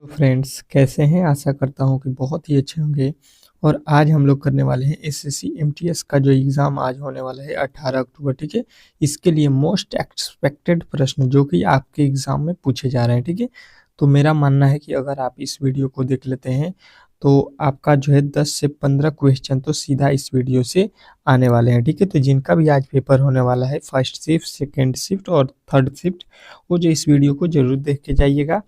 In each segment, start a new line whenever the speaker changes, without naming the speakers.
तो फ्रेंड्स कैसे हैं? आशा करता हूँ कि बहुत ही अच्छे होंगे। और आज हम लोग करने वाले हैं एसएससी एमटीएस का जो एग्ज़ाम आज होने वाला है 18 अक्टूबर, ठीक है? इसके लिए मोस्ट एक्सपेक्टेड प्रश्न जो कि आपके एग्ज़ाम में पूछे जा रहे हैं, ठीक है? तो मेरा मानना है कि अगर आप इस वीडियो को देख लेते हैं तो आपका जो है 10 से 15 क्वेश्चन तो सीधा इस वीडियो से आने वाले हैं, ठीक है? तो जिनका भी आज पेपर होने वाला है फर्स्ट शिफ्ट, सेकेंड शिफ्ट और थर्ड शिफ्ट, वो जो इस वीडियो को ज़रूर देख के जाइएगा,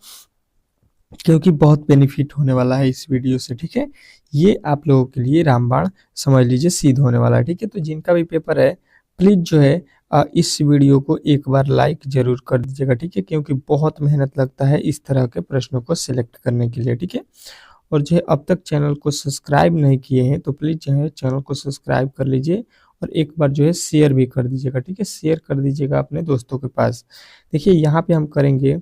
क्योंकि बहुत बेनिफिट होने वाला है इस वीडियो से, ठीक है? ये आप लोगों के लिए रामबाण समझ लीजिए सिद्ध होने वाला है, ठीक है? तो जिनका भी पेपर है प्लीज़ जो है इस वीडियो को एक बार लाइक ज़रूर कर दीजिएगा, ठीक है? क्योंकि बहुत मेहनत लगता है इस तरह के प्रश्नों को सिलेक्ट करने के लिए, ठीक है? और जो है अब तक चैनल को सब्सक्राइब नहीं किए हैं तो प्लीज़ जो है चैनल को सब्सक्राइब कर लीजिए और एक बार जो है शेयर भी कर दीजिएगा, ठीक है? शेयर कर दीजिएगा अपने दोस्तों के पास। देखिए यहाँ पे हम करेंगे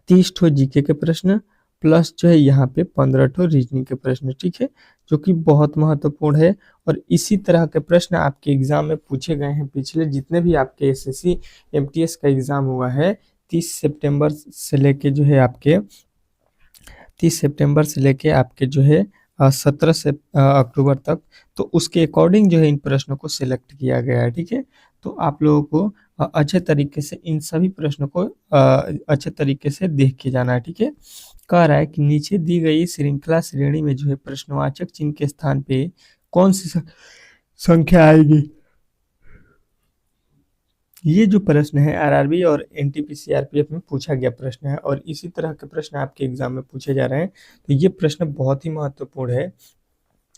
30 ठो जीके के प्रश्न प्लस जो है यहाँ पे 15 ठो रीजनिंग के प्रश्न, ठीक है? जो कि बहुत महत्वपूर्ण है और इसी तरह के प्रश्न आपके एग्जाम में पूछे गए हैं। पिछले जितने भी आपके एसएससी एमटीएस का एग्जाम हुआ है 30 सितंबर से लेके जो है आपके 30 सितंबर से लेके आपके जो है 17 से अक्टूबर तक, तो उसके अकॉर्डिंग जो है इन प्रश्नों को सिलेक्ट किया गया है, ठीक है? तो आप लोगों को अच्छे तरीके से इन सभी प्रश्नों को अच्छे तरीके से देख के जाना है, ठीक है? कह रहा है कि नीचे दी गई श्रृंखला श्रेणी में जो है प्रश्नवाचक चिन्ह के स्थान पे कौन सी संख्या आएगी? ये जो प्रश्न है आरआरबी और एनटीपी सीआरपीएफ में पूछा गया प्रश्न है और इसी तरह के प्रश्न आपके एग्जाम में पूछे जा रहे हैं। तो ये प्रश्न बहुत ही महत्वपूर्ण है,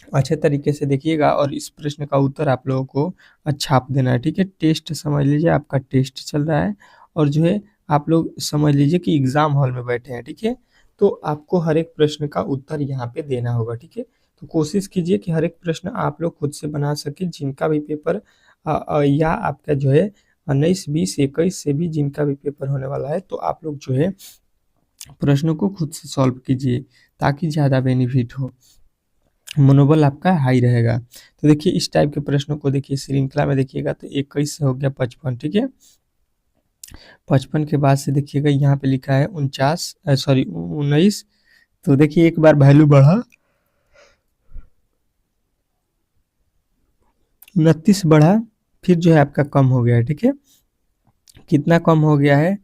अच्छे तरीके से देखिएगा और इस प्रश्न का उत्तर आप लोगों को छाप देना है, ठीक है? टेस्ट समझ लीजिए, आपका टेस्ट चल रहा है और जो है आप लोग समझ लीजिए कि एग्जाम हॉल में बैठे हैं, ठीक है? तो आपको हर एक प्रश्न का उत्तर यहाँ पे देना होगा, ठीक है? तो कोशिश कीजिए कि हर एक प्रश्न आप लोग खुद से बना सके। जिनका भी पेपर या आपका जो है 19, 20, 21 से भी जिनका भी पेपर होने वाला है तो आप लोग जो है प्रश्नों को खुद से सॉल्व कीजिए ताकि ज़्यादा बेनिफिट हो, मनोबल आपका हाई रहेगा। तो देखिए इस टाइप के प्रश्नों को देखिए श्रृंखला में देखिएगा तो 21 से हो गया 55, ठीक है? 55 के बाद से देखिएगा यहाँ पे लिखा है 19, तो देखिए एक बार वैल्यू बढ़ा, 29 बढ़ा, फिर जो है आपका कम हो गया है, ठीक है? कितना कम हो गया है?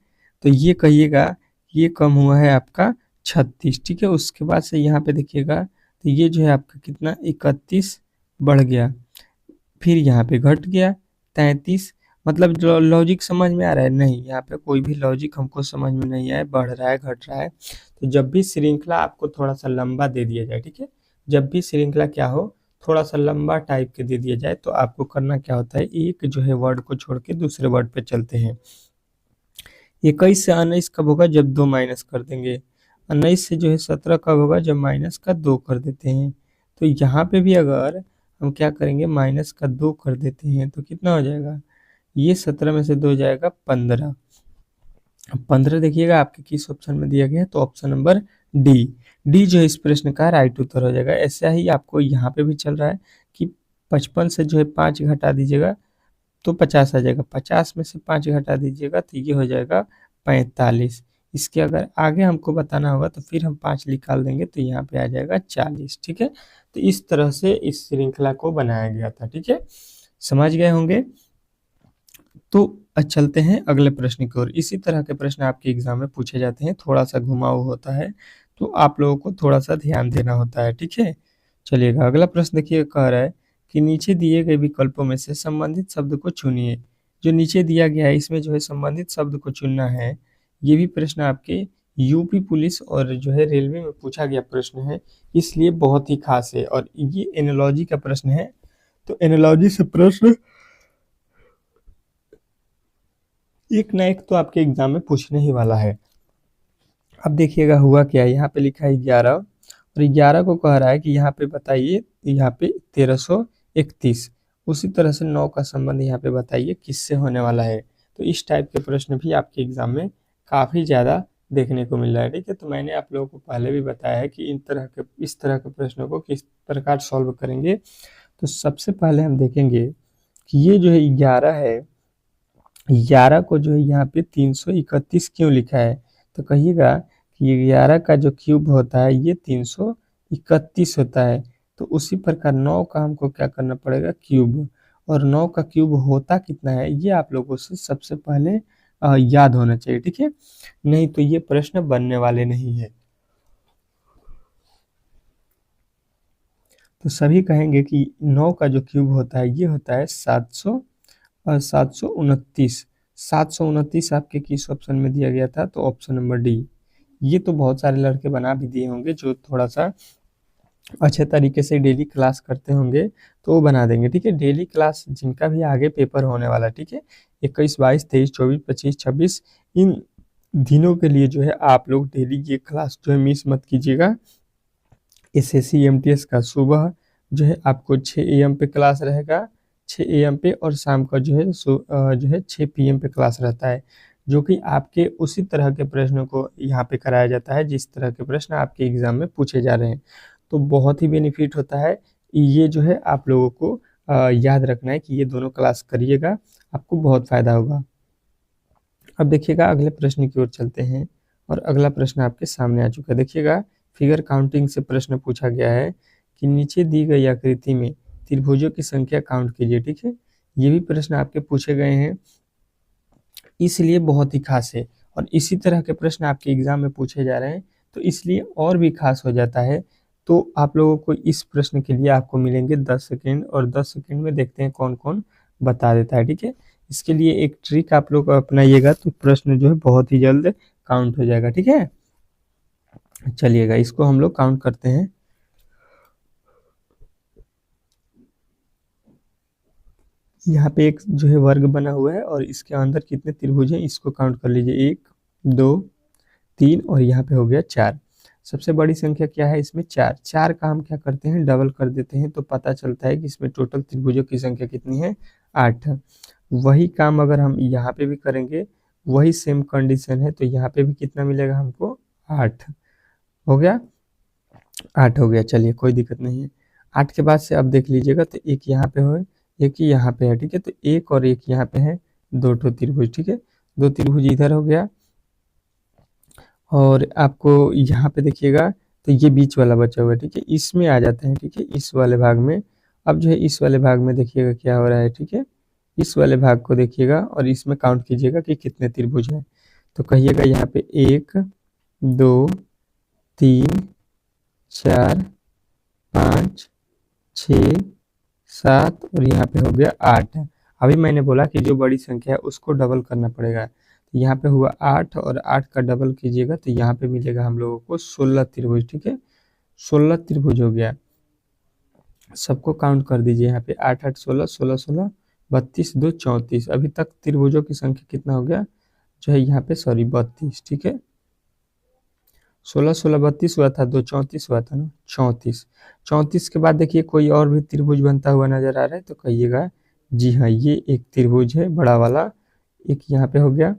तो ये कहिएगा ये कम हुआ है आपका 36, ठीक है? उसके बाद से यहाँ पे देखिएगा तो ये जो है आपका कितना 31 बढ़ गया, फिर यहाँ पे घट गया 33। मतलब जो लॉजिक समझ में आ रहा है? नहीं, यहाँ पे कोई भी लॉजिक हमको समझ में नहीं आया, बढ़ रहा है घट रहा है। तो जब भी श्रृंखला आपको थोड़ा सा लंबा दे दिया जाए, ठीक है? जब भी श्रृंखला क्या हो थोड़ा सा लंबा टाइप के दे दिया जाए तो आपको करना क्या होता है, एक जो है वर्ड को छोड़ के दूसरे वर्ड पे चलते हैं। 21 से 19 कब होगा? जब 2 माइनस कर देंगे। 19 से जो है 17 कब होगा? जब माइनस का 2 कर देते हैं। तो यहाँ पे भी अगर हम क्या करेंगे माइनस का 2 कर देते हैं तो कितना हो जाएगा? ये 17 में से 2 जाएगा 15। 15 देखिएगा आपके किस ऑप्शन में दिया गया है, तो ऑप्शन नंबर डी। डी जो है इस प्रश्न का राइट उत्तर हो जाएगा। ऐसा ही आपको यहाँ पे भी चल रहा है कि 55 से जो है 5 घटा दीजिएगा तो 50 आ जाएगा, 50 में से 5 घटा दीजिएगा तो ये हो जाएगा 45। इसके अगर आगे हमको बताना होगा तो फिर हम 5 निकाल देंगे तो यहाँ पे आ जाएगा 40, ठीक है? तो इस तरह से इस श्रृंखला को बनाया गया था, ठीक है? समझ गए होंगे। तो चलते हैं अगले प्रश्न की ओर। इसी तरह के प्रश्न आपके एग्जाम में पूछे जाते हैं, थोड़ा सा घुमाव होता है तो आप लोगों को थोड़ा सा ध्यान देना होता है, ठीक है? चलिएगा अगला प्रश्न देखिए, कह रहा है कि नीचे दिए गए विकल्पों में से संबंधित शब्द को चुनिए। जो नीचे दिया गया है इसमें जो है संबंधित शब्द को चुनना है। ये भी प्रश्न आपके यूपी पुलिस और जो है रेलवे में पूछा गया प्रश्न है, इसलिए बहुत ही खास है और ये एनालॉजी का प्रश्न है। तो एनालॉजी से प्रश्न एक ना एक तो आपके एग्जाम में पूछने ही वाला है। अब देखिएगा हुआ क्या है, यहाँ पे लिखा है 11 और 11 को कह रहा है कि यहाँ पे बताइए, यहाँ पे 1331। उसी तरह से 9 का संबंध यहाँ पे बताइए किससे होने वाला है। तो इस टाइप के प्रश्न भी आपके एग्जाम में काफ़ी ज़्यादा देखने को मिल रहा है, ठीक है? तो मैंने आप लोगों को पहले भी बताया है कि इस तरह के प्रश्नों को किस प्रकार सॉल्व करेंगे। तो सबसे पहले हम देखेंगे कि ये जो है 11 है, 11 को जो है यहाँ पे 331 क्यों लिखा है? तो कहिएगा कि 11 का जो क्यूब होता है ये 331 होता है। तो उसी प्रकार 9 का हमको क्या करना पड़ेगा, क्यूब। और 9 का क्यूब होता कितना है ये आप लोगों से सबसे पहले याद होना चाहिए, ठीक है, नहीं तो ये प्रश्न बनने वाले नहीं है। तो सभी कहेंगे कि 9 का जो क्यूब होता है ये होता है 729। 729 आपके किस ऑप्शन में दिया गया था, तो ऑप्शन नंबर डी। ये तो बहुत सारे लड़के बना भी दिए होंगे जो थोड़ा सा अच्छे तरीके से डेली क्लास करते होंगे, तो वो बना देंगे, ठीक है। डेली क्लास जिनका भी आगे पेपर होने वाला, ठीक है, 21, 22, 23, 24, 25, 26 इन दिनों के लिए जो है आप लोग डेली ये क्लास जो है मिस मत कीजिएगा। एसएससी एमटीएस का सुबह जो है आपको 6 AM पे क्लास रहेगा, 6 AM पे, और शाम का जो है 6 PM पे क्लास रहता है, जो कि आपके उसी तरह के प्रश्नों को यहाँ पे कराया जाता है जिस तरह के प्रश्न आपके एग्जाम में पूछे जा रहे हैं। तो बहुत ही बेनिफिट होता है ये जो है, आप लोगों को याद रखना है कि ये दोनों क्लास करिएगा, आपको बहुत फायदा होगा। अब देखिएगा अगले प्रश्न की ओर चलते हैं, और अगला प्रश्न आपके सामने आ चुका है। देखिएगा फिगर काउंटिंग से प्रश्न पूछा गया है कि नीचे दी गई आकृति में त्रिभुजों की संख्या काउंट कीजिए, ठीक है। ये भी प्रश्न आपके पूछे गए हैं, इसलिए बहुत ही खास है, और इसी तरह के प्रश्न आपके एग्जाम में पूछे जा रहे हैं, तो इसलिए और भी खास हो जाता है। तो आप लोगों को इस प्रश्न के लिए आपको मिलेंगे 10 सेकेंड, और 10 सेकेंड में देखते हैं कौन कौन बता देता है, ठीक है। इसके लिए एक ट्रिक आप लोग अपनाइएगा तो प्रश्न जो है बहुत ही जल्द काउंट हो जाएगा, ठीक है। चलिएगा इसको हम लोग काउंट करते हैं। यहाँ पे एक जो है वर्ग बना हुआ है, और इसके अंदर कितने त्रिभुज हैं इसको काउंट कर लीजिए, 1, 2, 3, और यहाँ पे हो गया 4। सबसे बड़ी संख्या क्या है इसमें, 4। 4 का हम क्या करते हैं, डबल कर देते हैं, तो पता चलता है कि इसमें टोटल त्रिभुजों की संख्या कितनी है, 8। वही काम अगर हम यहाँ पे भी करेंगे, वही सेम कंडीशन है, तो यहाँ पे भी कितना मिलेगा हमको, 8 हो गया, 8 हो गया। चलिए कोई दिक्कत नहीं है। 8 के बाद से अब देख लीजिएगा, तो एक यहाँ पे हो, एक ही यहाँ पे है, ठीक है, तो एक और एक यहाँ पे है, 2 ठो त्रिभुज, ठीक है, 2 त्रिभुज इधर हो गया, और आपको यहाँ पे देखिएगा तो ये बीच वाला बचा हुआ है, ठीक है, इसमें आ जाते हैं, ठीक है, इस वाले भाग में। अब जो है इस वाले भाग में देखिएगा क्या हो रहा है, ठीक है, इस वाले भाग को देखिएगा और इसमें काउंट कीजिएगा कि कितने त्रिभुज हैं। तो कहिएगा यहाँ पे 1, 2, 3, 4, 5, 6, 7, और यहाँ पे हो गया 8। अभी मैंने बोला कि जो बड़ी संख्या है उसको डबल करना पड़ेगा, तो यहाँ पे हुआ 8, और 8 का डबल कीजिएगा तो यहाँ पे मिलेगा हम लोगों को 16 त्रिभुज, ठीक है, 16 त्रिभुज हो गया। सबको काउंट कर दीजिए यहाँ पे, 8, 8, 16, 16, 16, 32, 2, 34। अभी तक त्रिभुजों की संख्या कितना हो गया, जो है यहाँ पे, सॉरी, 32, ठीक है, 16, 16, 32 हुआ था, 2, 34 हुआ था ना, 34। 34 के बाद देखिए कोई और भी त्रिभुज बनता हुआ नजर आ रहा है, तो कहिएगा जी हाँ ये एक त्रिभुज है बड़ा वाला, एक यहाँ पे हो गया।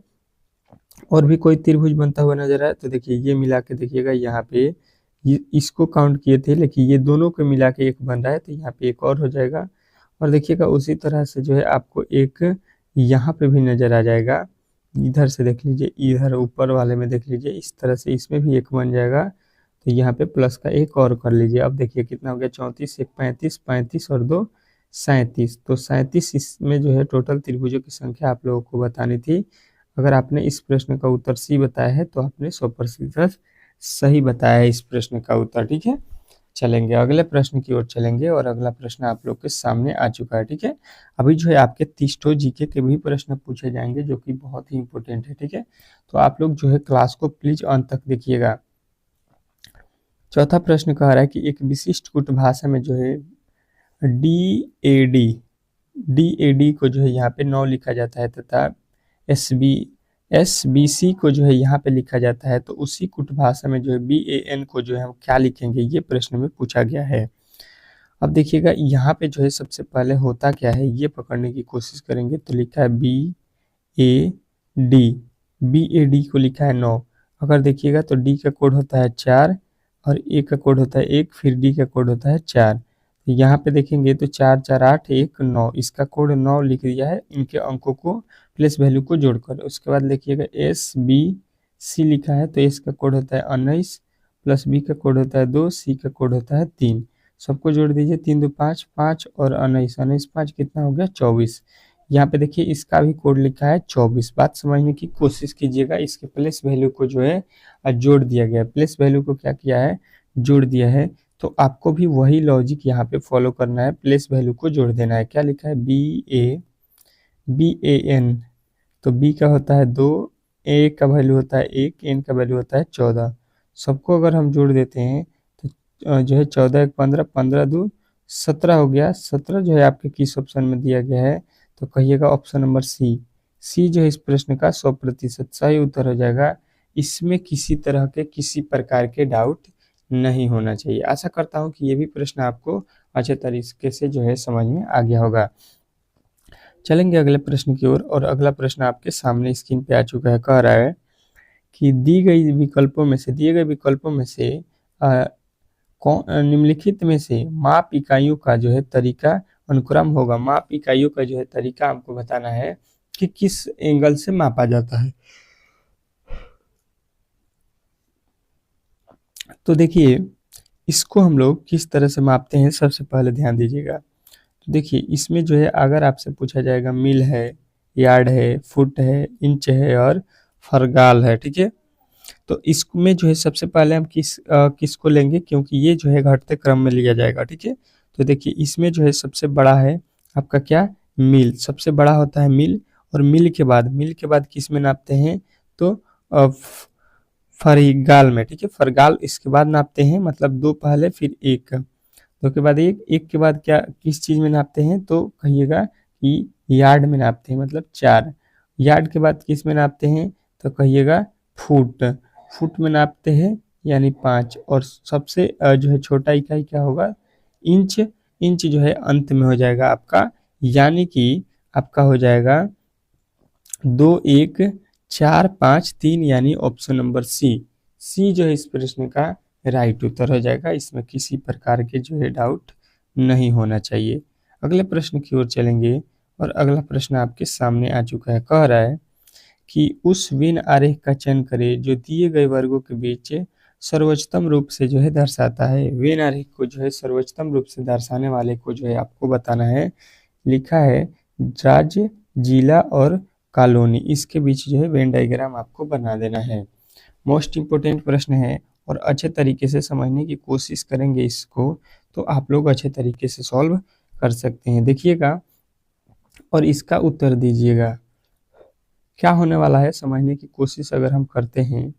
और भी कोई त्रिभुज बनता हुआ नजर आया, तो देखिए ये मिला के देखिएगा यहाँ पे, ये इसको काउंट किए थे लेकिन ये दोनों को मिला के एक बन रहा है, तो यहाँ पे एक और हो जाएगा। और देखिएगा उसी तरह से जो है आपको एक यहाँ पे भी नजर आ जाएगा, इधर से देख लीजिए, इधर ऊपर वाले में देख लीजिए, इस तरह से इसमें भी एक बन जाएगा, तो यहाँ पे प्लस का एक और कर लीजिए। अब देखिए कितना हो गया, 34, 1, 35, 35 और 2, 37। तो 37 इसमें जो है टोटल त्रिभुजों की संख्या आप लोगों को बतानी थी। अगर आपने इस प्रश्न का उत्तर सी बताया है तो आपने 100% सही बताया है इस प्रश्न का उत्तर, ठीक है। चलेंगे अगले प्रश्न की ओर चलेंगे, और अगला प्रश्न आप लोग के सामने आ चुका है, ठीक है। अभी जो है आपके 30 जीके के भी प्रश्न पूछे जाएंगे जो कि बहुत ही इंपॉर्टेंट है, ठीक है। तो आप लोग जो है क्लास को प्लीज अंत तक देखिएगा। चौथा प्रश्न कह रहा है कि एक विशिष्ट कुट भाषा में जो है डी ए डी को जो है यहाँ पे 9 लिखा जाता है, तथा SBC को जो है यहाँ पे लिखा जाता है, तो उसी कुट भाषा में जो है BAN को जो है हम क्या लिखेंगे, ये प्रश्न में पूछा गया है। अब देखिएगा यहाँ पे जो है सबसे पहले होता क्या है ये पकड़ने की कोशिश करेंगे, तो लिखा है BAD को लिखा है 9। अगर देखिएगा तो D का कोड होता है 4, और A का कोड होता है 1, फिर D का कोड होता है 4। यहाँ पे देखेंगे तो 4, 4, 8, 1, 9, इसका कोड 9 लिख दिया है, इनके अंकों को प्लेस वैल्यू को जोड़कर। उसके बाद देखिएगा SB सी लिखा है तो एस का कोड होता है 19 प्लस बी का कोड होता है 2, सी का कोड होता है 3। सबको जोड़ दीजिए, 3 2 5, 5 और 19 5 कितना हो गया 24। यहाँ पे देखिए इसका भी कोड लिखा है 24। बात समझने की कोशिश कीजिएगा, इसके प्लेस वैल्यू को जो है जोड़ दिया गया है। प्लेस वैल्यू को क्या किया है, जोड़ दिया है। तो आपको भी वही लॉजिक यहाँ पे फॉलो करना है, प्लेस वैल्यू को जोड़ देना है। क्या लिखा है, BAN, तो बी का होता है 2, ए का वैल्यू होता है 1, एन का वैल्यू होता है 14। सबको अगर हम जोड़ देते हैं तो जो है 14 1 15, 15 2 17 हो गया। 17 जो है आपके किस ऑप्शन में दिया गया है, तो कहिएगा ऑप्शन नंबर सी। सी जो है इस प्रश्न का 100% सही उत्तर हो जाएगा। इसमें किसी तरह के किसी प्रकार के डाउट नहीं होना चाहिए। आशा करता हूँ कि ये भी प्रश्न आपको अच्छे तरीके से जो है समझ में आ गया होगा। चलेंगे अगले प्रश्न की ओर, और अगला प्रश्न आपके सामने स्क्रीन पे आ चुका है। कह रहा है कि दिए गए विकल्पों में से निम्नलिखित में से माप इकाइयों का जो है तरीका अनुक्रम होगा। माप इकाइयों का जो है तरीका हमको बताना है कि किस एंगल से मापा जाता है। तो देखिए इसको हम लोग किस तरह से मापते हैं, सबसे पहले ध्यान दीजिएगा। तो देखिए इसमें जो है अगर आपसे पूछा जाएगा मील है, यार्ड है, फुट है, इंच है और फरगाल है, ठीक है। तो इसमें जो है सबसे पहले हम किसको लेंगे, क्योंकि ये जो है घटते क्रम में लिया जाएगा, ठीक है। तो देखिए इसमें जो है सबसे बड़ा है आपका क्या, मील, सबसे बड़ा होता है मील। और मील के बाद किस में नापते हैं, तो फरगाल में, ठीक है। फरगाल इसके बाद नापते हैं, मतलब 2 पहले फिर 1, 2 के बाद 1, 1 के बाद क्या किस चीज़ में नापते हैं, तो कहिएगा कि यार्ड में नापते हैं, मतलब 4। यार्ड के बाद किस में नापते हैं, तो कहिएगा फुट, फुट में नापते हैं यानी 5। और सबसे जो है छोटा इकाई क्या होगा, इंच। इंच जो है अंत में हो जाएगा आपका, यानी कि आपका हो जाएगा 2 1 4 5 3, यानी ऑप्शन नंबर सी। सी जो है इस प्रश्न का राइट उत्तर हो जाएगा। इसमें किसी प्रकार के जो है डाउट नहीं होना चाहिए। अगले प्रश्न की ओर चलेंगे, और अगला प्रश्न आपके सामने आ चुका है। कह रहा है कि उस वेन आरेख का चयन करें जो दिए गए वर्गों के बीच सर्वोच्चतम रूप से जो है दर्शाता है। वेन आरेख को जो है सर्वोच्चतम रूप से दर्शाने वाले को जो है आपको बताना है। लिखा है राज्य, जिला और कॉलोनी, इसके बीच जो है वेन डायग्राम आपको बना देना है। मोस्ट इम्पोर्टेंट प्रश्न है, और अच्छे तरीके से समझने की कोशिश करेंगे इसको, तो आप लोग अच्छे तरीके से सॉल्व कर सकते हैं। देखिएगा और इसका उत्तर दीजिएगा। क्या होने वाला है समझने की कोशिश अगर हम करते हैं,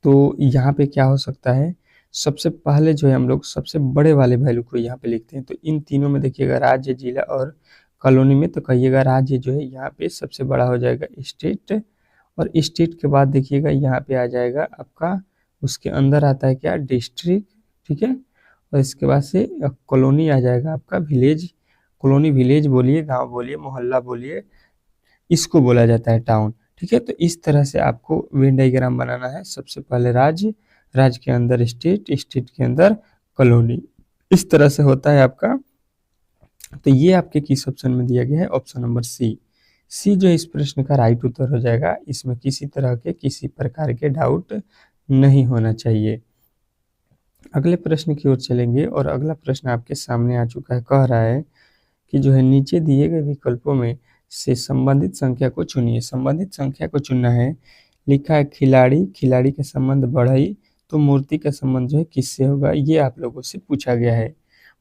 तो यहाँ पे क्या हो सकता है, सबसे पहले जो है हम लोग सबसे बड़े वाले वैल्यू को यहाँ पे लिखते हैं। तो इन तीनों में देखिएगा राज्य, जिला और कॉलोनी में, तो कहिएगा राज्य जो है यहाँ पे सबसे बड़ा हो जाएगा स्टेट। और स्टेट के बाद देखिएगा यहाँ पे आ जाएगा आपका, उसके अंदर आता है क्या, डिस्ट्रिक्ट, ठीक है। और इसके बाद से कॉलोनी आ जाएगा आपका विलेज। कॉलोनी, विलेज बोलिए, गांव बोलिए, मोहल्ला बोलिए, इसको बोला जाता है टाउन, ठीक है। तो इस तरह से आपको वेन डायग्राम बनाना है। सबसे पहले राज्य, राज्य के अंदर स्टेट, स्टेट के अंदर कॉलोनी, इस तरह से होता है आपका। तो ये आपके किस ऑप्शन में दिया गया है, ऑप्शन नंबर सी। सी जो इस प्रश्न का राइट उत्तर हो जाएगा। इसमें किसी तरह के किसी प्रकार के डाउट नहीं होना चाहिए। अगले प्रश्न की ओर चलेंगे, और अगला प्रश्न आपके सामने आ चुका है। कह रहा है कि जो है नीचे दिए गए विकल्पों में से संबंधित संख्या को चुनिए। संबंधित संख्या को चुनना है। लिखा है खिलाड़ी, खिलाड़ी का संबंध बढ़ई, तो मूर्ति का संबंध जो है किससे होगा, ये आप लोगों से पूछा गया है।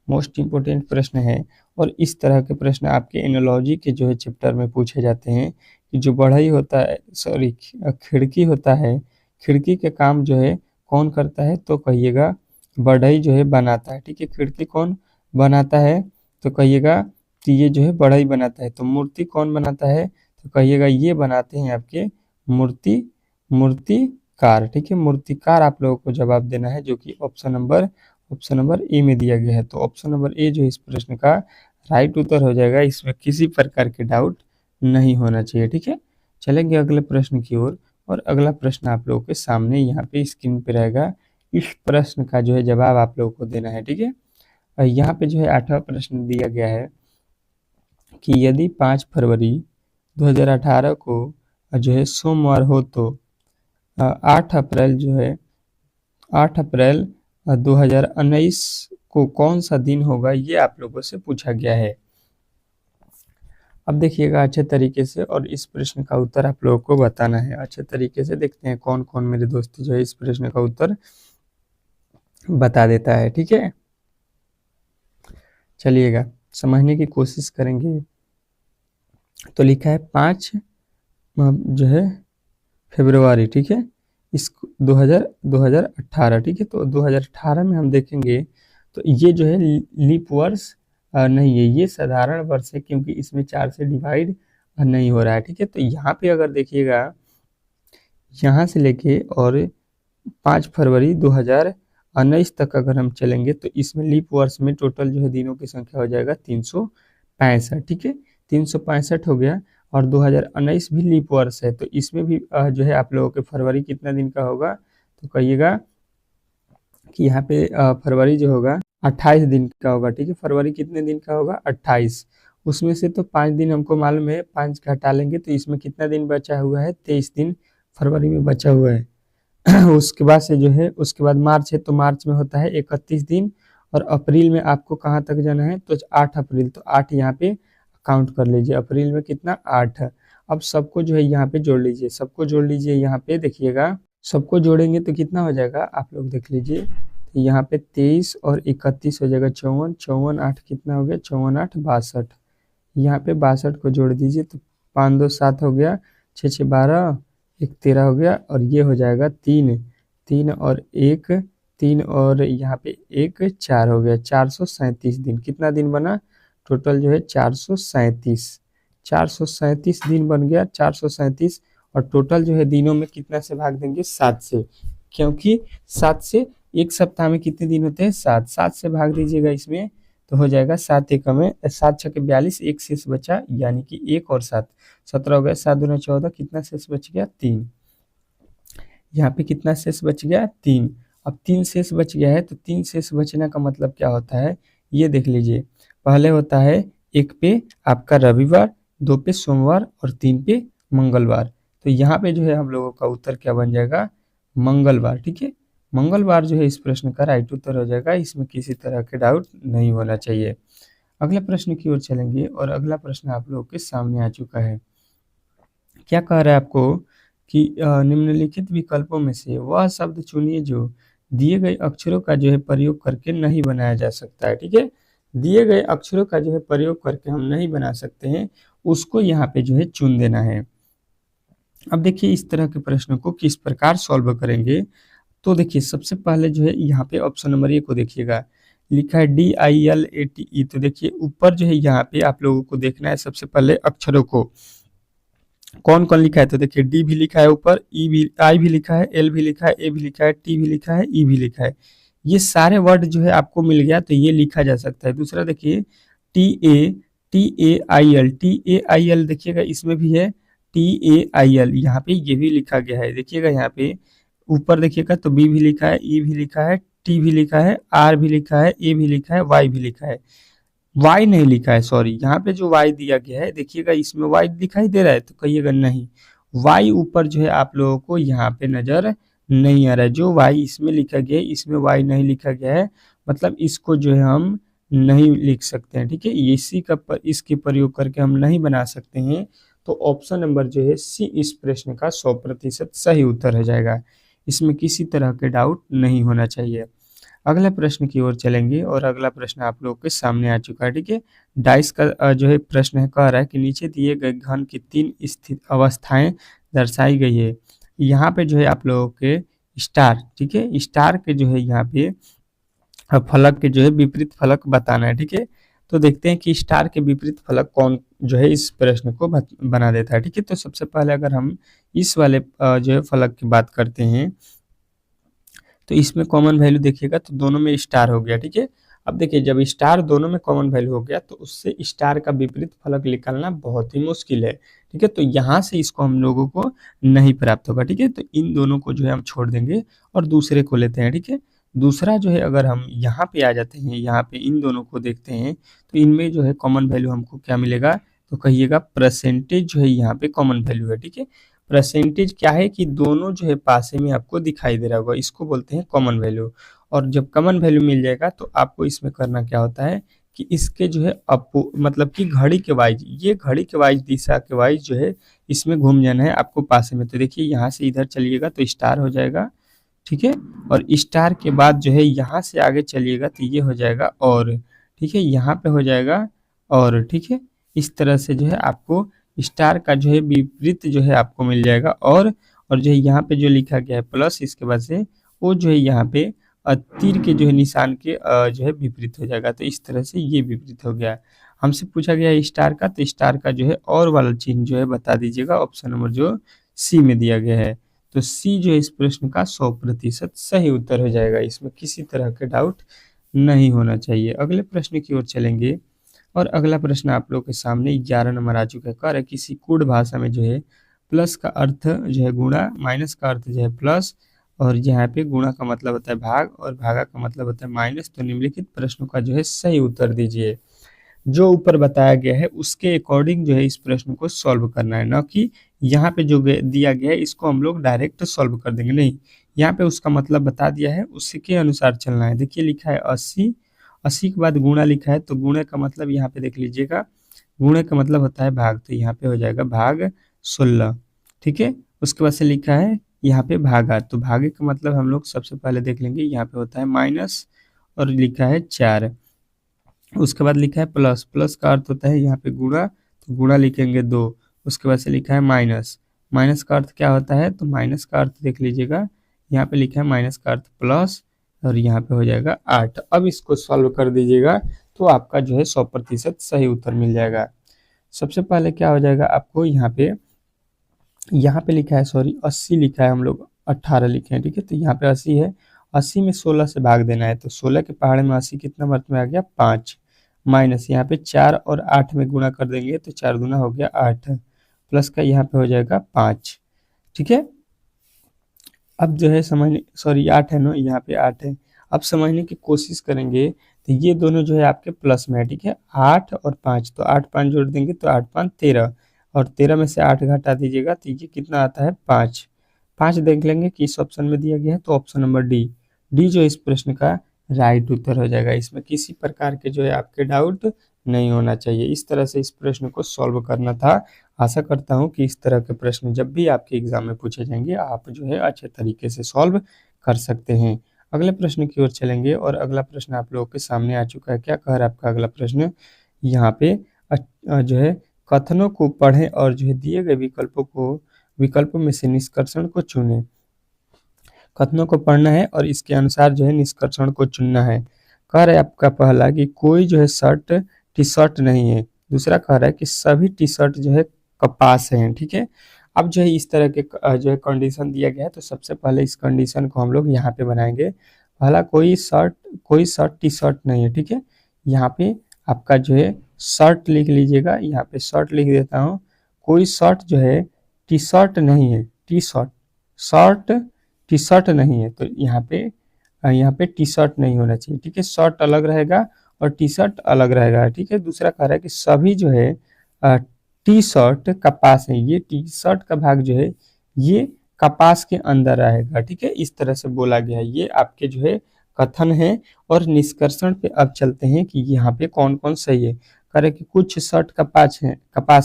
मोस्ट इम्पोर्टेंट प्रश्न है, और इस तरह के प्रश्न आपके एनोलॉजी के जो है चैप्टर में पूछे जाते हैं कि जो बढ़ई होता है, सॉरी खिड़की होता है, खिड़की के काम जो है कौन करता है, तो कहिएगा बढ़ई जो है बनाता है, ठीक है। खिड़की कौन बनाता है, तो कहिएगा कि ये जो है बढ़ई बनाता है। तो मूर्ति कौन बनाता है, तो कहिएगा ये बनाते हैं आपके मूर्तिकार, ठीक है। मूर्तिकार आप लोगों को जवाब देना है, जो कि ऑप्शन नंबर ए में दिया गया है। तो ऑप्शन नंबर ए जो इस प्रश्न का राइट उत्तर हो जाएगा। इसमें किसी प्रकार के डाउट नहीं होना चाहिए, ठीक है। चलेंगे अगले प्रश्न की ओर, और अगला प्रश्न आप लोगों के सामने यहाँ पे स्क्रीन पे रहेगा। इस प्रश्न का जो है जवाब आप लोगों को देना है, ठीक है। यहाँ पे जो है 8वां प्रश्न दिया गया है कि यदि 5 फरवरी 2018 को जो है सोमवार हो, तो 8 अप्रैल जो है 8 अप्रैल 2019 को कौन सा दिन होगा, ये आप लोगों से पूछा गया है। अब देखिएगा अच्छे तरीके से, और इस प्रश्न का उत्तर आप लोगों को बताना है अच्छे तरीके से। देखते हैं कौन कौन मेरे दोस्त जो है इस प्रश्न का उत्तर बता देता है। ठीक है, चलिएगा समझने की कोशिश करेंगे। तो लिखा है 5 जो है फरवरी, ठीक है, इस 2018, ठीक है। तो 2018 में हम देखेंगे तो ये जो है लीप वर्ष नहीं है, ये साधारण वर्ष है, क्योंकि इसमें 4 से डिवाइड नहीं हो रहा है। ठीक है, तो यहाँ पे अगर देखिएगा, यहाँ से लेके और 5 फरवरी 2019 तक अगर हम चलेंगे तो इसमें लीप वर्ष में टोटल जो है दिनों की संख्या हो जाएगा 365। ठीक है, 365 हो गया, और 2019 भी लीप वर्ष है, तो इसमें भी जो है आप लोगों के फरवरी कितना दिन का होगा, तो कहिएगा कि यहाँ पे फरवरी जो होगा 28 दिन का होगा। ठीक है, फरवरी कितने दिन का होगा, 28। उसमें से तो 5 दिन हमको मालूम है, 5 घटा लेंगे तो इसमें कितना दिन बचा हुआ है, 23 दिन फरवरी में बचा हुआ है। उसके बाद से जो है, उसके बाद मार्च है, तो मार्च में होता है 31 दिन, और अप्रैल में आपको कहाँ तक जाना है, तो 8 अप्रैल, तो 8 यहाँ पे काउंट कर लीजिए। अप्रैल में कितना, 8। अब सबको जो है यहाँ पे जोड़ लीजिए, सबको जोड़ लीजिए, यहाँ पे देखिएगा सबको जोड़ेंगे तो कितना हो जाएगा, आप लोग देख लीजिए। तो यहाँ पे 23 और 31 हो जाएगा 54, 54 8 कितना हो गया, 54 8 62। यहाँ पे 62 को जोड़ दीजिए तो 5 2 7 हो गया, 6 6 12, 1 13 हो गया, और ये हो जाएगा 3 3 और 1 3, और यहाँ पे 1 4 हो गया, 437 दिन। कितना दिन बना, टोटल जो है 437 दिन बन गया, 437। और टोटल जो है दिनों में कितना से भाग देंगे, 7 से, क्योंकि 7 से एक सप्ताह में कितने दिन होते हैं, 7। 7 से भाग दीजिएगा इसमें तो हो जाएगा 7 एकम में 7 छके 42, एक शेष बचा, यानी कि 1 और 7 17 हो गया, 7 दूना 14, कितना शेष बच गया, 3। यहाँ पे कितना शेष बच गया, 3। अब 3 शेष बच गया है, तो 3 शेष बचने का मतलब क्या होता है, ये देख लीजिए। पहले होता है 1 पे आपका रविवार, 2 पे सोमवार, और 3 पे मंगलवार। तो यहाँ पे जो है हम लोगों का उत्तर क्या बन जाएगा, मंगलवार। ठीक है, मंगलवार जो है इस प्रश्न का राइट उत्तर हो जाएगा, इसमें किसी तरह के डाउट नहीं होना चाहिए। अगले प्रश्न की ओर चलेंगे, और अगला प्रश्न आप लोगों के सामने आ चुका है। क्या कह रहा है आपको कि निम्नलिखित विकल्पों में से वह शब्द चुनिए जो दिए गए अक्षरों का जो है प्रयोग करके नहीं बनाया जा सकता है। ठीक है, दिए गए अक्षरों का जो है प्रयोग करके हम नहीं बना सकते हैं, उसको यहाँ पे जो है चुन देना है। अब देखिए इस तरह के प्रश्नों को किस प्रकार सॉल्व करेंगे। तो देखिए सबसे पहले जो है यहाँ पे ऑप्शन नंबर 1 को देखिएगा, लिखा है DILATE। तो देखिए ऊपर जो है यहाँ पे आप लोगों को देखना है सबसे पहले अक्षरों को कौन कौन लिखा है। तो देखिए डी भी लिखा है ऊपर, ई भी, आई भी लिखा है, एल भी लिखा है, ए भी लिखा है, टी भी लिखा है, ई भी लिखा है। ये सारे वर्ड जो है आपको मिल गया, तो ये लिखा जा सकता है। दूसरा देखिए TAIL देखिएगा इसमें भी है TAIL, यहाँ पे ये भी लिखा गया है। देखिएगा यहाँ पे ऊपर देखिएगा तो बी भी लिखा है, ई भी लिखा है, टी भी लिखा है, आर भी लिखा है, ए भी लिखा है, वाई भी लिखा है। वाई नहीं लिखा है, सॉरी, यहाँ पे जो वाई दिया गया है देखिएगा इसमें वाई दिखाई दे रहा है, तो कहिएगा नहीं, वाई ऊपर जो है आप लोगों को यहाँ पे नजर नहीं आ रहा है। जो वाई इसमें लिखा गया है इसमें वाई नहीं लिखा गया है, मतलब इसको जो है हम नहीं लिख सकते हैं। ठीक है, इसी का इसके प्रयोग करके हम नहीं बना सकते हैं। तो ऑप्शन नंबर जो है सी इस प्रश्न का 100% सही उत्तर हो जाएगा, इसमें किसी तरह के डाउट नहीं होना चाहिए। अगले प्रश्न की ओर चलेंगे, और अगला प्रश्न आप लोगों के सामने आ चुका है। ठीक है, डाइस का जो है प्रश्न है, कह रहा है कि नीचे दिए गए घन की 3 स्थित अवस्थाएं दर्शाई गई है। यहाँ पे जो है आप लोगों के स्टार, ठीक है, स्टार के जो है यहाँ पे फलक के जो है विपरीत फलक बताना है। ठीक है, तो देखते हैं कि स्टार के विपरीत फलक कौन जो है इस प्रश्न को बना देता है। ठीक है, तो सबसे पहले अगर हम इस वाले जो है फलक की बात करते हैं, तो इसमें कॉमन वैल्यू देखिएगा तो दोनों में स्टार हो गया। ठीक है, अब देखिए जब स्टार दोनों में कॉमन वैल्यू हो गया तो उससे स्टार का विपरीत फलक निकालना बहुत ही मुश्किल है। ठीक है, तो यहाँ से इसको हम लोगों को नहीं प्राप्त होगा। ठीक है, तो इन दोनों को जो है हम छोड़ देंगे और दूसरे को लेते हैं। ठीक है, दूसरा जो है अगर हम यहाँ पे आ जाते हैं, यहाँ पे इन दोनों को देखते हैं, तो इनमें जो है कॉमन वैल्यू हमको क्या मिलेगा, तो कहिएगा परसेंटेज जो है यहाँ पे कॉमन वैल्यू है। ठीक है, परसेंटेज क्या है कि दोनों जो है पासे में आपको दिखाई दे रहा होगा, इसको बोलते हैं कॉमन वैल्यू। और जब कॉमन वैल्यू मिल जाएगा तो आपको इसमें करना क्या होता है कि इसके जो है अपो मतलब कि घड़ी के वाइज, ये घड़ी के वाइज दिशा के वाइज जो है इसमें घूम जाना है आपको पासे में। तो देखिए यहाँ से इधर चलिएगा तो स्टार हो जाएगा, ठीक है। और स्टार के बाद जो है यहाँ से आगे चलिएगा तो ये हो जाएगा और, ठीक है, यहाँ पे हो जाएगा और, ठीक है। इस तरह से जो है आपको स्टार का जो है विपरीत जो है आपको मिल जाएगा और जो है यहाँ पे जो लिखा गया है प्लस, इसके बाद से वो जो है यहाँ पे तीर के जो है निशान के जो है विपरीत हो जाएगा। तो इस तरह से ये विपरीत हो गया। हमसे पूछा गया है स्टार का, तो स्टार का जो है और वाला चिन्ह जो है बता दीजिएगा, ऑप्शन नंबर जो सी में दिया गया है। तो सी जो है इस प्रश्न का 100% सही उत्तर हो जाएगा, इसमें किसी तरह के डाउट नहीं होना चाहिए। अगले प्रश्न की ओर चलेंगे और अगला प्रश्न आप लोग के सामने 11 नंबर आ चुका है। कह रहा है किसी कूट भाषा में जो है प्लस का अर्थ जो है गुणा, माइनस का अर्थ जो है प्लस, और यहाँ पे गुणा का मतलब होता है भाग और भागा का मतलब होता है माइनस। तो निम्नलिखित प्रश्नों का जो है सही उत्तर दीजिए। जो ऊपर बताया गया है उसके अकॉर्डिंग जो है इस प्रश्न को सॉल्व करना है, ना कि यहाँ पे जो दिया गया है इसको हम लोग डायरेक्ट सॉल्व कर देंगे, नहीं। यहाँ पे उसका मतलब बता दिया है, उसी के अनुसार चलना है। देखिए लिखा है 80, 80 के बाद गुणा लिखा है, तो गुणे का मतलब यहाँ पे देख लीजिएगा, गुणे का मतलब होता है भाग, तो यहाँ पे हो जाएगा भाग 16, ठीक है। उसके बाद से लिखा है यहाँ पे भागा, तो भागे का मतलब हम लोग सबसे पहले देख लेंगे, यहाँ पे होता है माइनस और लिखा है 4। उसके बाद लिखा है प्लस, प्लस का अर्थ होता है यहाँ पे गुणा, तो गुणा लिखेंगे 2। उसके बाद से लिखा है माइनस, माइनस का अर्थ क्या होता है, तो माइनस का अर्थ देख लीजिएगा, यहाँ पे लिखा है माइनस का अर्थ प्लस और यहाँ पे हो जाएगा 8। अब इसको सॉल्व कर दीजिएगा तो आपका जो है 100% सही उत्तर मिल जाएगा। सबसे पहले क्या हो जाएगा आपको यहाँ पे लिखा है, सॉरी 80 लिखा है, हम लोग 18 लिखे हैं, ठीक है। तो यहाँ पे 80 है, 80 में 16 से भाग देना है, तो 16 के पहाड़े में 80 कितना मात्रा में आ गया 5, माइनस यहाँ पे 4 और 8 में गुणा कर देंगे तो 4 दूना हो गया 8, प्लस का यहाँ पे हो जाएगा 5, ठीक है। अब जो है समझने, सॉरी 8 है ना, यहाँ पे 8 है। अब समझने की कोशिश करेंगे तो ये दोनों जो है आपके प्लस में है, ठीक है। 8 और 5, तो 8 5 जोड़ देंगे तो 8 5 13, और 13 में से 8 घटा दीजिएगा तो ये कितना आता है 5। 5 देख लेंगे कि इस ऑप्शन में दिया गया है, तो ऑप्शन नंबर डी, डी जो इस प्रश्न का राइट उत्तर हो जाएगा। इसमें किसी प्रकार के जो है आपके डाउट नहीं होना चाहिए। इस तरह से इस प्रश्न को सॉल्व करना था। आशा करता हूं कि इस तरह के प्रश्न जब भी आपके एग्जाम में पूछे जाएंगे आप जो है अच्छे तरीके से सॉल्व कर सकते हैं। अगले प्रश्न की ओर चलेंगे और अगला प्रश्न आप लोगों के सामने आ चुका है। क्या कह रहा है आपका अगला प्रश्न, यहाँ पे जो है कथनों को पढ़ें और जो है दिए गए विकल्पों में से निष्कर्षण को चुनें। कथनों को पढ़ना है और इसके अनुसार जो है निष्कर्षण को चुनना है। कह रहा है आपका पहला कि कोई जो है शर्ट टी शर्ट नहीं है। दूसरा कह रहा है कि सभी टी शर्ट जो है कपास है, ठीक है। अब जो है इस तरह के जो है कंडीशन दिया गया है, तो सबसे पहले इस कंडीशन को हम लोग यहाँ पे बनाएंगे। पहला कोई शर्ट टी शर्ट नहीं है, ठीक है। यहाँ पे आपका जो है शर्ट लिख लीजिएगा, यहाँ पे शर्ट लिख देता हूँ। कोई शर्ट जो है टी शर्ट नहीं है, शर्ट टी शर्ट नहीं है, तो यहाँ पे टी शर्ट नहीं होना चाहिए, ठीक है। शर्ट अलग रहेगा और टी शर्ट अलग रहेगा, ठीक है। दूसरा कह रहा है कि सभी जो है टी शर्ट कपास है, ये टी शर्ट का भाग जो है ये कपास के अंदर रहेगा, ठीक है। इस तरह से बोला गया है। ये आपके जो है कथन है और निष्कर्षण पे अब चलते हैं कि यहाँ पे कौन कौन सही है। कह रहे कि कुछ शर्ट कपास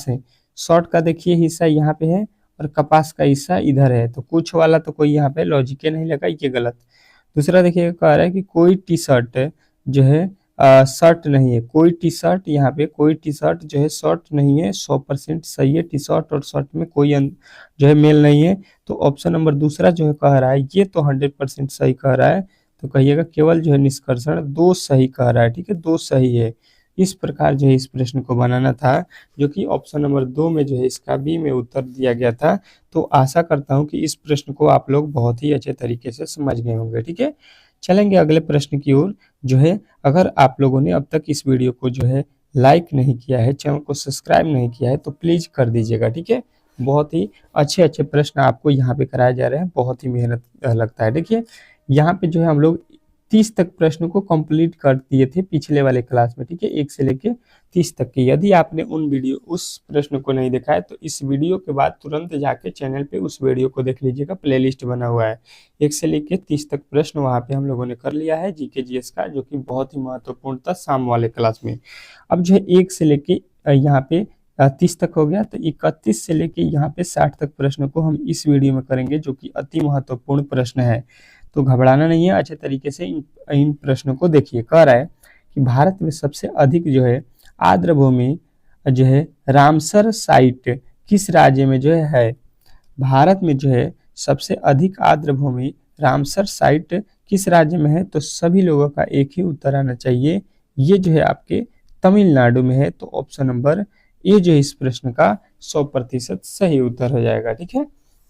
है, शर्ट का देखिए हिस्सा यहाँ पे है और कपास का हिस्सा इधर है, तो कुछ वाला तो कोई यहाँ पे लॉजिक नहीं लगा, ये गलत। दूसरा देखिए कह रहा है कि कोई टी शर्ट जो है शर्ट नहीं है, कोई टी शर्ट, यहाँ पे कोई टी शर्ट जो है शर्ट नहीं है, 100% सही है। टी शर्ट और शर्ट में कोई जो है मेल नहीं है, तो ऑप्शन नंबर दूसरा जो है कह रहा है ये तो 100% सही कह रहा है। तो कहिएगा केवल जो है निष्कर्षण 2 सही कह रहा है, ठीक है, 2 सही है। इस प्रकार जो है इस प्रश्न को बनाना था, जो कि ऑप्शन नंबर 2 में जो है इसका बी में उत्तर दिया गया था। तो आशा करता हूं कि इस प्रश्न को आप लोग बहुत ही अच्छे तरीके से समझ गए होंगे, ठीक है। चलेंगे अगले प्रश्न की ओर। जो है अगर आप लोगों ने अब तक इस वीडियो को जो है लाइक नहीं किया है, चैनल को सब्सक्राइब नहीं किया है, तो प्लीज कर दीजिएगा, ठीक है। बहुत ही अच्छे प्रश्न आपको यहाँ पे कराए जा रहे हैं, बहुत ही मेहनत लगता है। देखिए यहाँ पे जो है हम लोग 30 तक प्रश्न को कंप्लीट कर दिए थे पिछले वाले क्लास में, ठीक है, 1 से लेके 30 तक के। यदि आपने उस प्रश्न को नहीं देखा है तो इस वीडियो के बाद तुरंत जाके चैनल पे उस वीडियो को देख लीजिएगा, प्लेलिस्ट बना हुआ है। 1 से लेके 30 तक प्रश्न वहाँ पे हम लोगों ने कर लिया है जीके जीएस का, जो कि बहुत ही महत्वपूर्ण था शाम वाले क्लास में। अब जो है 1 से लेके यहाँ पे 30 तक हो गया, तो 31 से लेके यहाँ पे 60 तक प्रश्न को हम इस वीडियो में करेंगे, जो कि अति महत्वपूर्ण प्रश्न है। तो घबराना नहीं है, अच्छे तरीके से इन प्रश्नों को देखिए। कह रहा है कि भारत में सबसे अधिक जो है आर्द्र भूमि जो है रामसर साइट किस राज्य में जो है। भारत में जो है सबसे अधिक आर्द्र भूमि रामसर साइट किस राज्य में है। तो सभी लोगों का एक ही उत्तर आना चाहिए, ये जो है आपके तमिलनाडु में है। तो ऑप्शन नंबर ए जो है इस प्रश्न का 100% सही उत्तर हो जाएगा, ठीक है।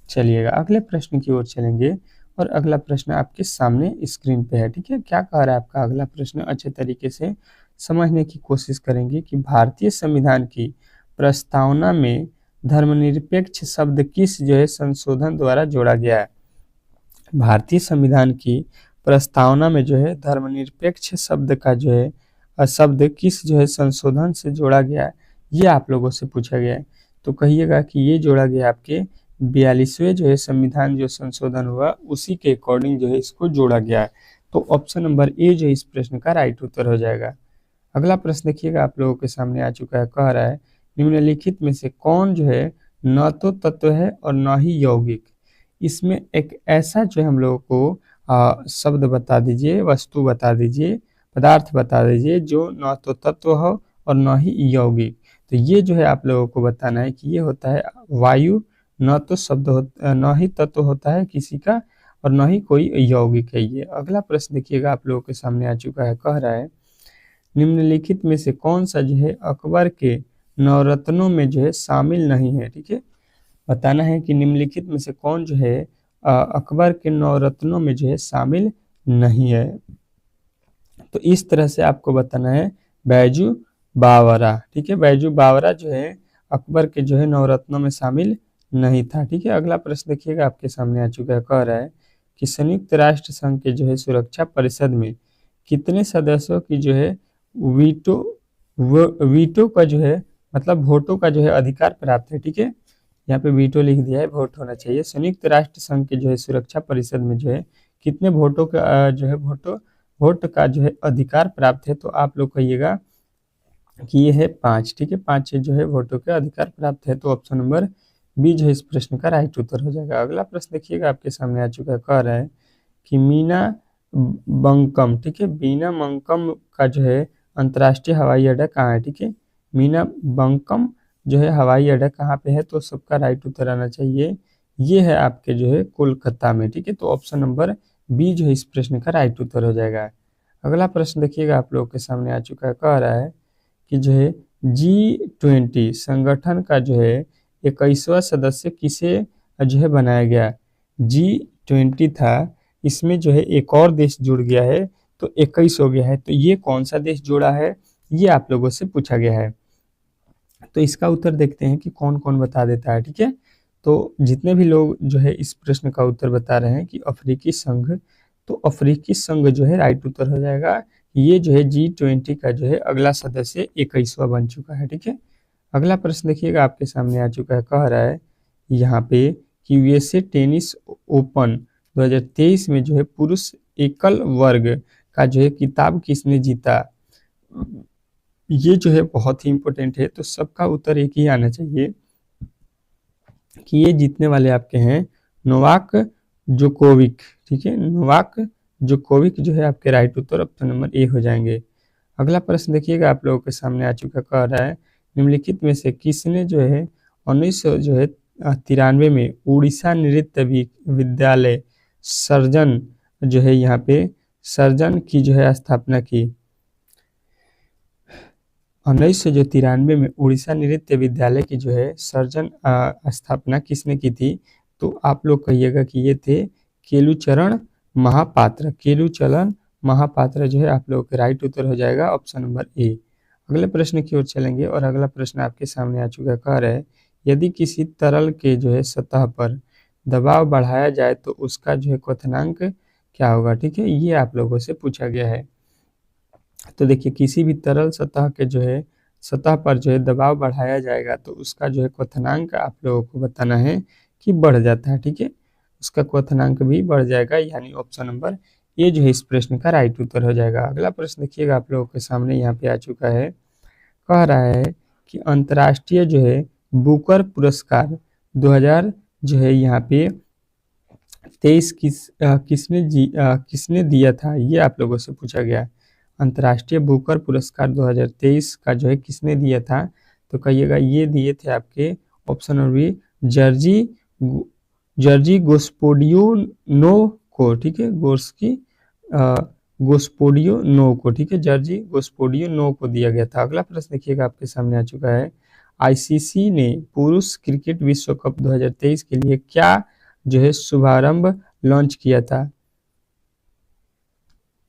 चलिएगा अगले प्रश्न की ओर चलेंगे, और अगला प्रश्न आपके सामने स्क्रीन पे है, ठीक है। क्या कह रहा है आपका अगला प्रश्न, अच्छे तरीके से समझने की कोशिश करेंगे कि भारतीय संविधान की प्रस्तावना में धर्मनिरपेक्ष शब्द किस जो है संशोधन द्वारा जोड़ा गया है। भारतीय संविधान की प्रस्तावना में जो है धर्मनिरपेक्ष शब्द का जो है शब्द किस जो है संशोधन से जोड़ा गया है, ये आप लोगों से पूछा गया है। तो कहिएगा कि ये जोड़ा गया आपके 42वें जो है संविधान जो संशोधन हुआ उसी के अकॉर्डिंग जो है इसको जोड़ा गया है। तो ऑप्शन नंबर ए जो इस प्रश्न का राइट उत्तर हो जाएगा। अगला प्रश्न देखिएगा आप लोगों के सामने आ चुका है। कह रहा है निम्नलिखित में से कौन जो है न तो तत्व है और न ही यौगिक। इसमें एक ऐसा जो है हम लोगों को शब्द बता दीजिए, वस्तु बता दीजिए, पदार्थ बता दीजिए जो न तो तत्व हो और न ही यौगिक। तो ये जो है आप लोगों को बताना है कि ये होता है वायु, न तो शब्द न ही तत्व होता है किसी का और न ही कोई यौगिक है ये। अगला प्रश्न देखिएगा आप लोगों के सामने आ चुका है। कह रहा है निम्नलिखित में से कौन सा जो है अकबर के नवरत्नों में जो है शामिल नहीं है, ठीक है। बताना है कि निम्नलिखित में से कौन जो है अकबर के नवरत्नों में जो है शामिल नहीं है। तो इस तरह से आपको बताना है बैजू बावरा, ठीक है। बैजू बावरा जो है अकबर के जो है नवरत्नों में शामिल नहीं था, ठीक है। अगला प्रश्न देखिएगा आपके सामने आ चुका है। कह रहा है कि संयुक्त राष्ट्र संघ के जो है सुरक्षा परिषद में कितने सदस्यों की जो है वीटो का जो है मतलब वोटों का जो है अधिकार प्राप्त है, ठीक है। यहाँ पे वीटो लिख दिया है, वोट होना चाहिए। संयुक्त राष्ट्र संघ के जो है सुरक्षा परिषद में जो है कितने वोटों का जो है वोट का जो है अधिकार प्राप्त है। तो आप लोग कहिएगा कि ये है 5, ठीक है। 5 जो है वोटों के अधिकार प्राप्त है। तो ऑप्शन नंबर बी जो है इस प्रश्न का राइट उत्तर हो जाएगा। अगला प्रश्न देखिएगा आपके सामने आ चुका है। कह रहा है कि मीना बंकम, ठीक है, मीना बंकम का जो है अंतर्राष्ट्रीय हवाई अड्डा कहाँ है, ठीक है। मीना बंकम जो है हवाई अड्डा कहाँ पे है। तो सबका राइट उत्तर आना चाहिए, ये है आपके जो है कोलकाता में, ठीक है। तो ऑप्शन नंबर बी जो है इस प्रश्न का राइट उत्तर हो जाएगा। अगला प्रश्न देखिएगा आप लोगों के सामने आ चुका है। कह रहा है कि जो है G20 संगठन का जो है 21वां सदस्य किसे जो है बनाया गया। G20 था, इसमें जो है एक और देश जुड़ गया है तो 21 हो गया है। तो ये कौन सा देश जुड़ा है, ये आप लोगों से पूछा गया है। तो इसका उत्तर देखते हैं कि कौन कौन बता देता है, ठीक है। तो जितने भी लोग जो है इस प्रश्न का उत्तर बता रहे हैं कि अफ्रीकी संघ, तो अफ्रीकी संघ जो है राइट उत्तर हो जाएगा। ये जो है G20 का जो है अगला सदस्य 21वां बन चुका है, ठीक है। अगला प्रश्न देखिएगा आपके सामने आ चुका है। कह रहा है यहाँ पे कि यूएसए टेनिस ओपन 2023 में जो है पुरुष एकल वर्ग का जो है खिताब किसने जीता। ये जो है बहुत ही इंपॉर्टेंट है, तो सबका उत्तर एक ही आना चाहिए कि ये जीतने वाले आपके हैं नोवाक जोकोविक, ठीक है। नोवाक जोकोविक जो है आपके right Uttar option number A हो जाएंगे। अगला प्रश्न देखिएगा आप लोगों के सामने आ चुका। कह रहा है निम्नलिखित में से किसने जो है 1993 में उड़ीसा नृत्य विद्यालय सर्जन जो है यहाँ पे सर्जन की जो है स्थापना की। 1993 में उड़ीसा नृत्य विद्यालय की जो है सर्जन स्थापना किसने की थी। तो आप लोग कहिएगा कि ये थे केलुचरण महापात्र। केलुचरण महापात्र जो है आप लोगों के राइट उत्तर हो जाएगा ऑप्शन नंबर ए। अगले प्रश्न की ओर चलेंगे, और अगला प्रश्न आपके सामने आ चुका है। कह रहा है यदि किसी तरल के जो है सतह पर दबाव बढ़ाया जाए तो उसका जो है क्वथनांक क्या होगा, ठीक है, ये आप लोगों से पूछा गया है। तो देखिए किसी भी तरल सतह के जो है सतह पर जो है दबाव बढ़ाया जाएगा तो उसका जो है क्वथनांक आप लोगों को बताना है कि बढ़ जाता है, ठीक है, उसका क्वथनांक भी बढ़ जाएगा, यानी ऑप्शन नंबर ये जो है इस प्रश्न का राइट उत्तर हो जाएगा। अगला प्रश्न देखिएगा आप लोगों के सामने यहाँ पे आ चुका है, कह रहा है कि अंतर्राष्ट्रीय जो है बुकर पुरस्कार 2000 जो है यहाँ पे 23 किसने दिया था, ये आप लोगों से पूछा गया। अंतर्राष्ट्रीय बुकर पुरस्कार 2023 का जो है किसने दिया था, तो कहिएगा ये दिए थे आपके ऑप्शन नंबर बी जर्जी गोस्पोडियो को, ठीक है, गोस्पोडियो नो को, ठीक है, जर्जी गोस्पोडियो नो को दिया गया था। अगला प्रश्न देखिएगा आपके सामने आ चुका है, आईसीसी ने पुरुष क्रिकेट विश्व कप 2023 के लिए क्या जो है शुभारंभ लॉन्च किया था।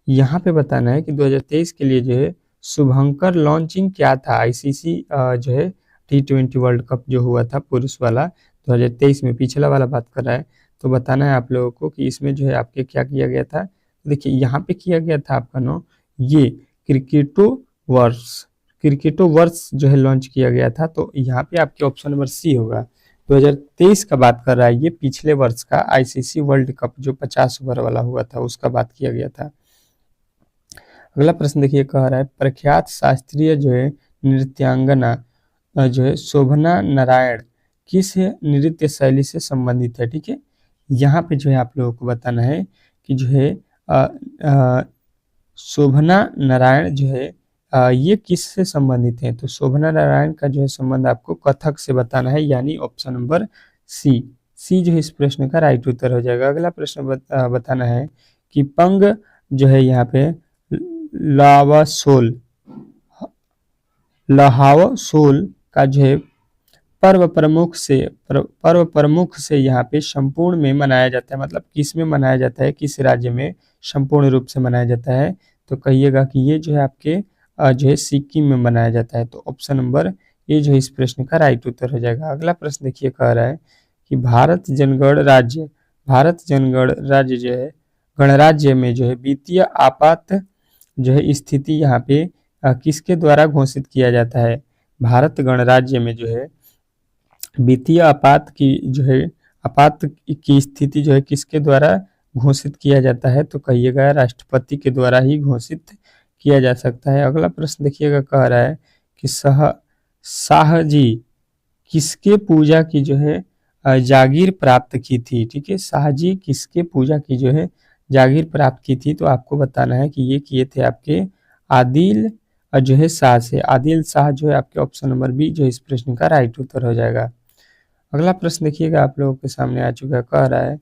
यहाँ पे बताना है कि 2023 के लिए जो है शुभंकर लॉन्चिंग क्या था। आईसीसी जो है T20 वर्ल्ड कप जो हुआ था पुरुष वाला 2023 में, पिछला वाला बात कर रहा है, तो बताना है आप लोगों को कि इसमें जो है आपके क्या किया गया था। देखिए यहाँ पे किया गया था आपका ये क्रिकेटो वर्स जो है लॉन्च किया गया था, तो यहाँ पे आपके ऑप्शन नंबर सी होगा। 2023 का बात कर रहा है, ये पिछले वर्ष का आईसीसी वर्ल्ड कप जो 50 ओवर वाला हुआ था उसका बात किया गया था। अगला प्रश्न देखिए, कह रहा है प्रख्यात शास्त्रीय जो है नृत्यांगना जो है शोभना नारायण किस नृत्य शैली से संबंधित है, ठीक है, यहाँ पे जो है आप लोगों को बताना है कि जो है शोभना नारायण जो है ये किस से संबंधित है, तो शोभना नारायण का जो है संबंध आपको कथक से बताना है, यानी ऑप्शन नंबर सी जो है इस प्रश्न का राइट उत्तर हो जाएगा। अगला प्रश्न बताना है कि पंग जो है यहाँ पे लहावसोल का जो है पर्व प्रमुख से यहाँ पे संपूर्ण में मनाया जाता है, मतलब किस में मनाया जाता है, किस राज्य में संपूर्ण रूप से मनाया जाता है, तो कहिएगा कि ये जो है आपके जो है सिक्किम में मनाया जाता है, तो ऑप्शन नंबर ये जो है इस प्रश्न का राइट उत्तर हो जाएगा। अगला प्रश्न देखिए, कह रहा है कि भारत जनगण राज्य जो है गणराज्य में जो है वित्तीय आपात जो है स्थिति यहाँ पे किसके द्वारा घोषित किया जाता है। भारत गणराज्य में जो है वित्तीय आपात की स्थिति जो है किसके द्वारा घोषित किया जाता है, तो कहिएगा राष्ट्रपति के द्वारा ही घोषित किया जा सकता है। अगला प्रश्न देखिएगा, कह रहा है कि शाह जी किसके पूजा की जो है जागीर प्राप्त की थी, ठीक है, शाह जी किसके पूजा की जो है जागीर प्राप्त की थी, तो आपको बताना है कि ये किए थे आपके आदिल जो है शाह से। आदिल शाह जो है आपके ऑप्शन नंबर बी जो इस प्रश्न का राइट उत्तर हो जाएगा। अगला प्रश्न देखिएगा आप लोगों के सामने आ चुका है, कह रहा है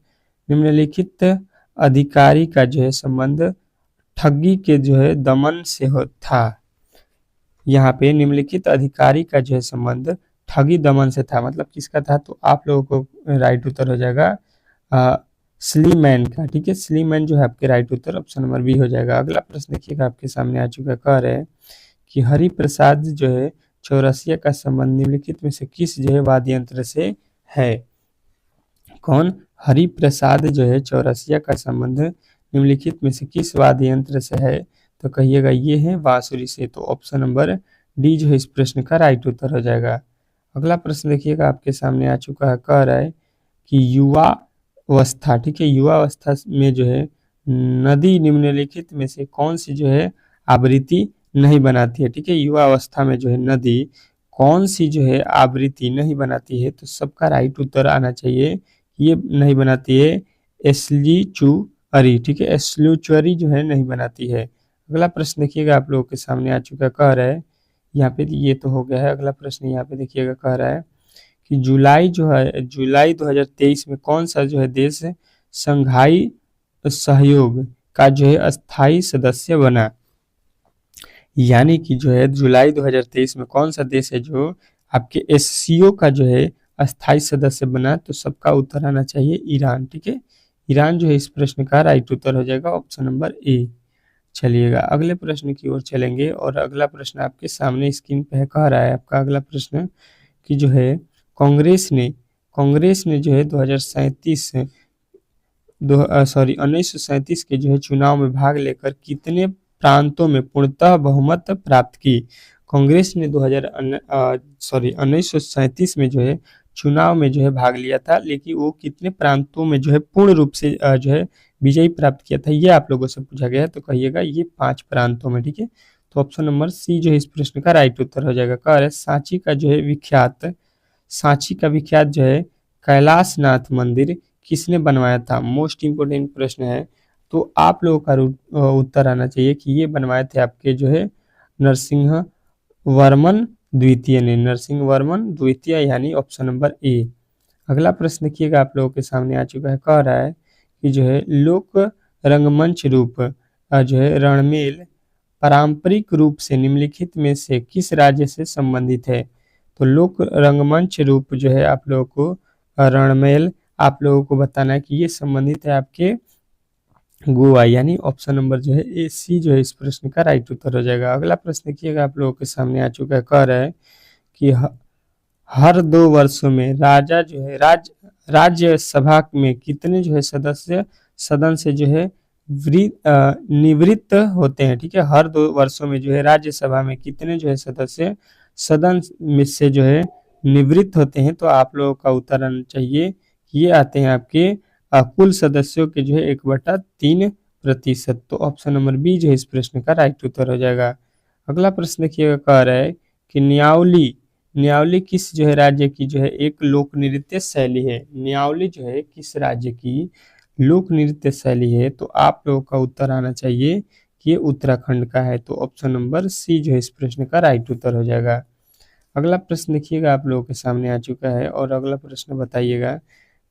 निम्नलिखित अधिकारी का जो है संबंध ठगी के जो है दमन से था। यहाँ पे निम्नलिखित अधिकारी का जो है संबंध ठगी दमन से था, मतलब किसका था, तो आप लोगों को राइट उत्तर हो जाएगा स्लीमैन का, ठीक है, स्लीमैन जो है आपके राइट उत्तर ऑप्शन नंबर बी हो जाएगा। अगला प्रश्न देखिएगा आपके सामने आ चुका है, कह रहे हैं कि हरिप्रसाद जो है चौरसिया का संबंध निम्नलिखित में से किस जो है वाद्य यंत्र से है। कौन, हरिप्रसाद जो है चौरसिया का संबंध निम्नलिखित में से किस वाद्य यंत्र से है, तो कहिएगा ये है बांसुरी से, तो ऑप्शन नंबर डी जो है इस प्रश्न का राइट उत्तर हो जाएगा। अगला प्रश्न देखिएगा आपके सामने आ चुका है, कह रहा है कि युवा अवस्था, ठीक है, युवा अवस्था में जो है नदी निम्नलिखित में से कौन सी जो है आवृत्ति नहीं बनाती है, ठीक है, युवा अवस्था में जो है नदी कौन सी जो है आवृत्ति नहीं बनाती है, तो सबका राइट उत्तर आना चाहिए, ये नहीं बनाती है एस्लीचुअरी, ठीक है, एस्लीचुअरी जो है नहीं बनाती है। अगला प्रश्न देखिएगा आप लोगों के सामने आ चुका है, कह रहा है यहाँ पे ये तो हो गया है। अगला प्रश्न यहाँ पे देखिएगा, कह रहा है कि जुलाई 2023 में कौन सा जो है देश संघाई सहयोग का जो है अस्थायी सदस्य बना, यानी कि जो है जुलाई 2023 में कौन सा देश है जो आपके एससीओ का जो है अस्थायी सदस्य बना, तो सबका उत्तर आना चाहिए ईरान, ठीक है, ईरान जो है इस प्रश्न का राइट उत्तर हो जाएगा ऑप्शन नंबर ए। चलिएगा अगले प्रश्न की ओर चलेंगे, और अगला प्रश्न आपके सामने स्क्रीन पे है, कह रहा है आपका अगला प्रश्न कि जो है कांग्रेस ने जो है 1937 के जो है चुनाव में भाग लेकर कितने प्रांतों में पूर्णतः बहुमत प्राप्त की? कांग्रेस ने 1937 में जो है चुनाव में जो है भाग लिया था, लेकिन वो कितने प्रांतों में जो है पूर्ण रूप से जो है विजयी प्राप्त किया था, ये आप लोगों से पूछा गया है। तो कहिएगा ये 5 प्रांतों में, ठीक है। तो ऑप्शन नंबर सी जो है इस प्रश्न का राइट उत्तर हो जाएगा। कह रहे सांची का जो है विख्यात जो है कैलाशनाथ मंदिर किसने बनवाया था? मोस्ट इंपोर्टेंट प्रश्न है। तो आप लोगों का उत्तर आना चाहिए कि ये बनवाए थे आपके जो है नरसिंह वर्मन द्वितीय ने, नरसिंह वर्मन द्वितीय, यानी ऑप्शन नंबर ए। अगला प्रश्न देखिएगा आप लोगों के सामने आ चुका है। कह रहा है कि जो है लोक रंगमंच रूप जो है रणमेल पारंपरिक रूप से निम्नलिखित में से किस राज्य से संबंधित है? तो लोक रंगमंच रूप जो है आप लोगों को रणमेल, आप लोगों को बताना है कि ये संबंधित है आपके गोवा, यानी ऑप्शन नंबर जो है ए सी जो है इस प्रश्न का राइट उत्तर हो जाएगा। अगला प्रश्न देखिएगा आप लोगों के सामने आ चुका है। कह रहा है कि हर 2 वर्षों में राजा जो है राज्यसभा में कितने जो है सदस्य सदन से जो है निवृत्त होते हैं, ठीक है। हर 2 वर्षों में जो है राज्यसभा में कितने जो है सदस्य सदन में से जो है निवृत्त होते हैं? तो आप लोगों का उत्तर आना चाहिए, ये आते हैं आपके कुल सदस्यों के जो है 1/3%। तो ऑप्शन नंबर बी जो है इस प्रश्न का राइट उत्तर हो जाएगा। अगला प्रश्न देखिएगा। कह रहा है कि न्यावली किस जो है राज्य की जो है एक लोक नृत्य शैली है? न्यावली जो है किस राज्य की लोक नृत्य शैली है? तो आप लोगों का उत्तर आना चाहिए कि ये उत्तराखंड का है। तो ऑप्शन नंबर सी जो है इस प्रश्न का राइट उत्तर हो जाएगा। अगला प्रश्न देखिएगा आप लोगों के सामने आ चुका है और अगला प्रश्न बताइएगा।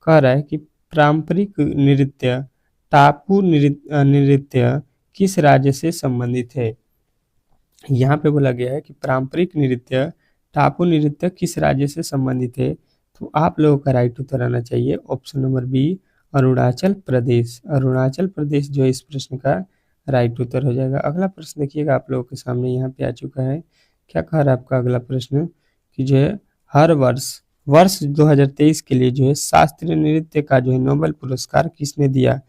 कह रहा है कि पारंपरिक नृत्य टापू नृत्य किस राज्य से संबंधित है? यहाँ पे बोला गया है कि पारंपरिक नृत्य टापू नृत्य किस राज्य से संबंधित है? तो आप लोगों का राइट उत्तर आना चाहिए option number B Arunachal Pradesh. Arunachal Pradesh जो है इस प्रश्न का राइट उत्तर हो जाएगा। अगला प्रश्न देखिएगा आप लोगों के सामने यहाँ पे आ चुका है। क्या कह रहा है आपका अगला प्रश्न कि जो है हर वर्ष 2023 के लिए जो है शास्त्रीय नृत्य का जो है नोबेल पुरस्कार किसने दिया?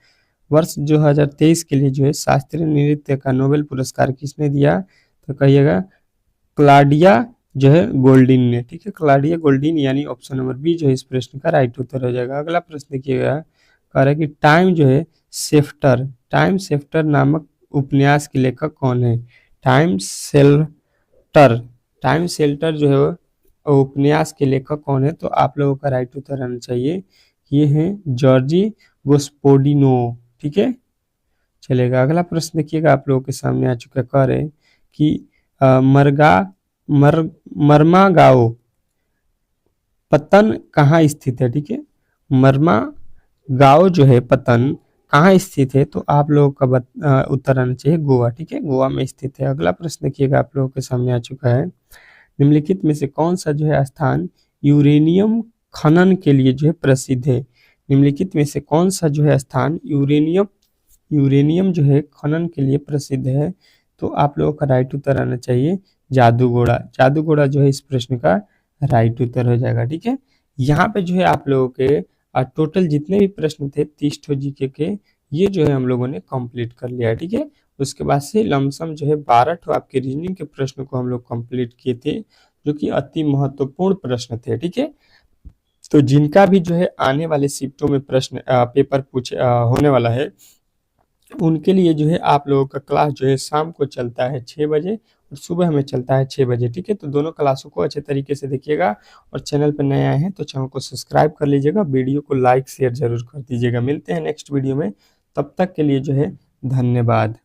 वर्ष 2023 के लिए जो है शास्त्रीय नृत्य का नोबेल पुरस्कार किसने दिया? तो कहिएगा क्लाडिया जो है गोल्डिन ने, ठीक है, क्लाडिया गोल्डिन, यानी ऑप्शन नंबर बी जो है इस प्रश्न का राइट उत्तर हो जाएगा। अगला प्रश्न देखिएगा। कह रहा है कि टाइम सेफ्टर नामक उपन्यास के लेखक कौन है? टाइम सेल्टर जो है उपन्यास के लेखक कौन है? तो आप लोगों का राइट उत्तर आना चाहिए, ये है जॉर्जी गोस्पोडिनो, ठीक है, चलेगा। अगला प्रश्न देखिएगा आप लोगों के सामने आ चुका है। कह रहे कि मर्मागाओ पतन कहाँ स्थित है? ठीक है, मर्मागाओ जो है पतन कहाँ स्थित है? तो आप लोगों का उत्तर आना चाहिए गोवा, ठीक है, गोवा में स्थित है। अगला प्रश्न देखिएगा आप लोगों के सामने आ चुका है। निम्नलिखित में से कौन सा जो है स्थान यूरेनियम खनन के लिए जो है प्रसिद्ध है? निम्नलिखित में से कौन सा जो है स्थान यूरेनियम जो है खनन के लिए प्रसिद्ध है? तो आप लोगों का राइट उत्तर आना चाहिए जादूगोड़ा जो है इस प्रश्न का राइट उत्तर हो जाएगा, ठीक है। यहाँ पे जो है आप लोगों के टोटल जितने भी प्रश्न थे 30 जीके के, ये जो है हम लोगों ने कंप्लीट कर लिया है, ठीक है। उसके बाद से लमसम जो है 12 आपके रीजनिंग के प्रश्न को हम लोग कंप्लीट किए थे, जो कि अति महत्वपूर्ण प्रश्न थे, ठीक है। तो जिनका भी जो है आने वाले शिफ्टों में प्रश्न पेपर होने वाला है, उनके लिए जो है आप लोगों का क्लास जो है शाम को चलता है 6 बजे और सुबह में चलता है 6 बजे, ठीक है। तो दोनों क्लासों को अच्छे तरीके से देखिएगा और चैनल पर नए आए हैं तो चैनल को सब्सक्राइब कर लीजिएगा, वीडियो को लाइक शेयर जरूर कर दीजिएगा। मिलते हैं नेक्स्ट वीडियो में, तब तक के लिए जो है धन्यवाद।